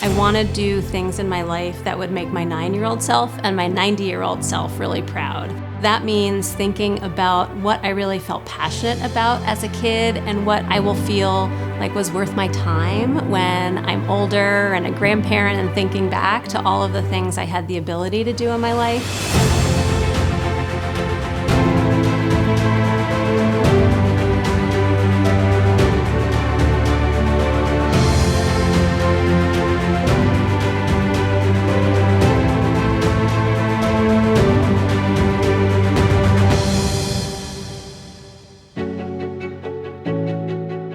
I want to do things in my life that would make my 9-year-old self and my 90-year-old self really proud. That means thinking about what I really felt passionate about as a kid and what I will feel like was worth my time when I'm older and a grandparent, and thinking back to all of the things I had the ability to do in my life.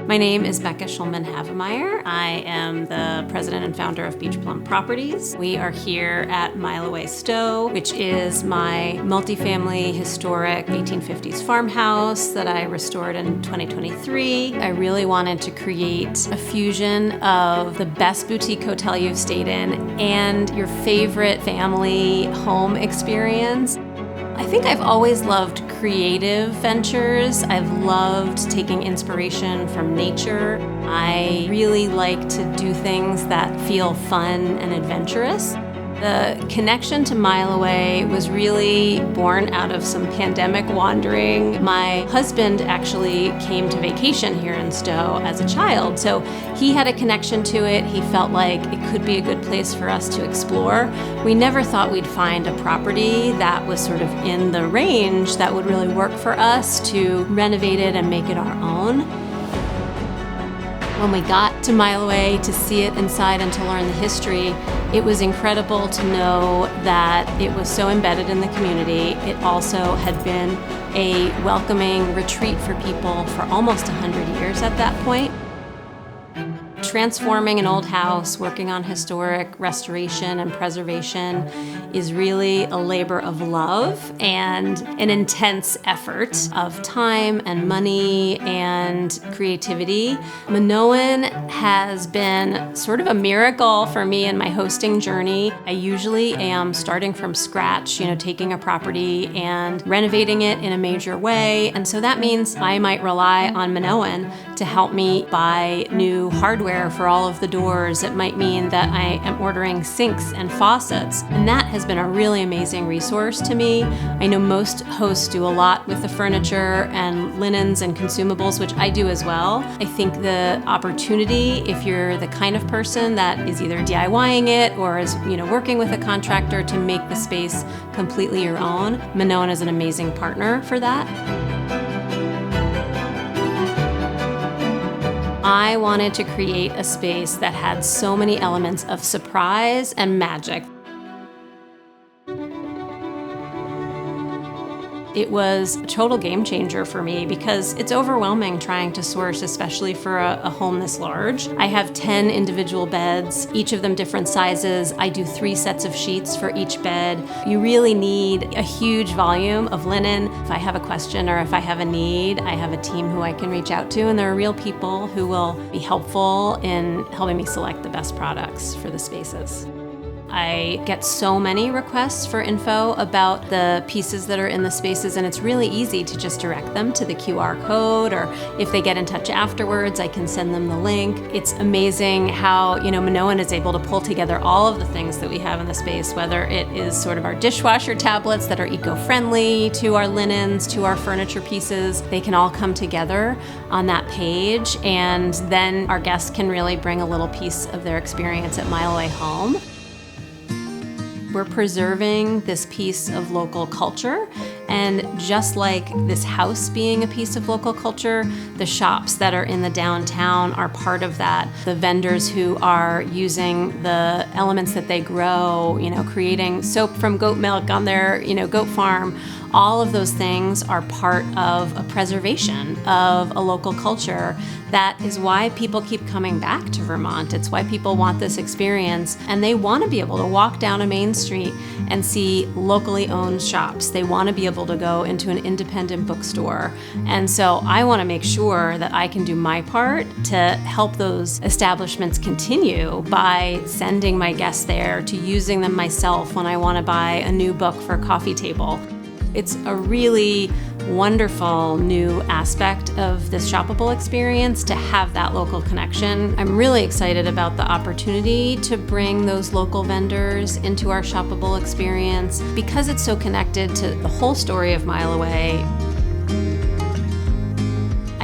My name is Becca Schulman Havemeyer. I am the president and founder of Beach Plum Properties. We are here at MileAway Stowe, which is my multifamily historic 1850s farmhouse that I restored in 2023. I really wanted to create a fusion of the best boutique hotel you've stayed in and your favorite family home experience. I think I've always loved creative ventures. I've loved taking inspiration from nature. I really like to do things that feel fun and adventurous. The connection to MileAway was really born out of some pandemic wandering. My husband actually came to vacation here in Stowe as a child, so he had a connection to it. He felt like it could be a good place for us to explore. We never thought we'd find a property that was sort of in the range that would really work for us to renovate it and make it our own. When we got to MileAway to see it inside and to learn the history, it was incredible to know that it was so embedded in the community. It also had been a welcoming retreat for people for almost 100 years at that point. Transforming an old house, working on historic restoration and preservation is really a labor of love and an intense effort of time and money and creativity. Minoan has been sort of a miracle for me in my hosting journey. I usually am starting from scratch, taking a property and renovating it in a major way. And so that means I might rely on Minoan to help me buy new hardware for all of the doors. It might mean that I am ordering sinks and faucets, and that has been a really amazing resource to me. I know most hosts do a lot with the furniture and linens and consumables, which I do as well. I think the opportunity, if you're the kind of person that is either DIYing it or is working with a contractor to make the space completely your own, Minoan is an amazing partner for that. I wanted to create a space that had so many elements of surprise and magic. It was a total game changer for me because it's overwhelming trying to source, especially for a home this large. I have 10 individual beds, each of them different sizes. I do 3 sets of sheets for each bed. You really need a huge volume of linen. If I have a question or if I have a need, I have a team who I can reach out to, and there are real people who will be helpful in helping me select the best products for the spaces. I get so many requests for info about the pieces that are in the spaces, and it's really easy to just direct them to the QR code, or if they get in touch afterwards, I can send them the link. It's amazing how, Minoan is able to pull together all of the things that we have in the space, whether it is sort of our dishwasher tablets that are eco-friendly, to our linens, to our furniture pieces. They can all come together on that page, and then our guests can really bring a little piece of their experience at MileAway home. We're preserving this piece of local culture, and just like this house being a piece of local culture, the shops that are in the downtown are part of that. The vendors who are using the elements that they grow, creating soap from goat milk on their, goat farm, all of those things are part of a preservation of a local culture. That is why people keep coming back to Vermont. It's why people want this experience, and they want to be able to walk down a main street and see locally owned shops. They want to be able to go into an independent bookstore. And so I want to make sure that I can do my part to help those establishments continue by sending my guests there, to using them myself when I want to buy a new book for a coffee table. It's a really wonderful new aspect of this shoppable experience to have that local connection. I'm really excited about the opportunity to bring those local vendors into our shoppable experience because it's so connected to the whole story of MileAway.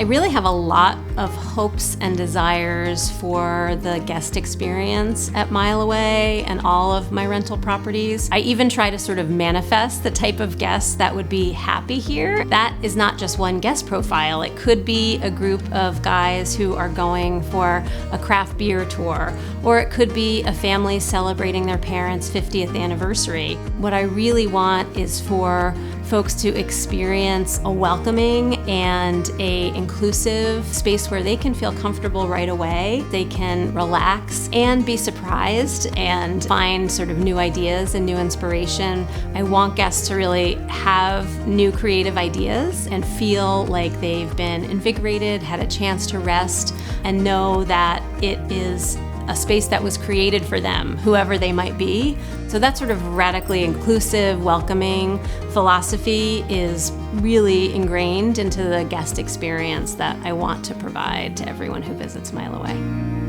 I really have a lot of hopes and desires for the guest experience at MileAway and all of my rental properties. I even try to sort of manifest the type of guests that would be happy here. That is not just one guest profile. It could be a group of guys who are going for a craft beer tour, or it could be a family celebrating their parents' 50th anniversary. What I really want is for folks to experience a welcoming and a inclusive space where they can feel comfortable right away. They can relax and be surprised and find sort of new ideas and new inspiration. I want guests to really have new creative ideas and feel like they've been invigorated, had a chance to rest, and know that it is a space that was created for them, whoever they might be. So that sort of radically inclusive, welcoming philosophy is really ingrained into the guest experience that I want to provide to everyone who visits MileAway.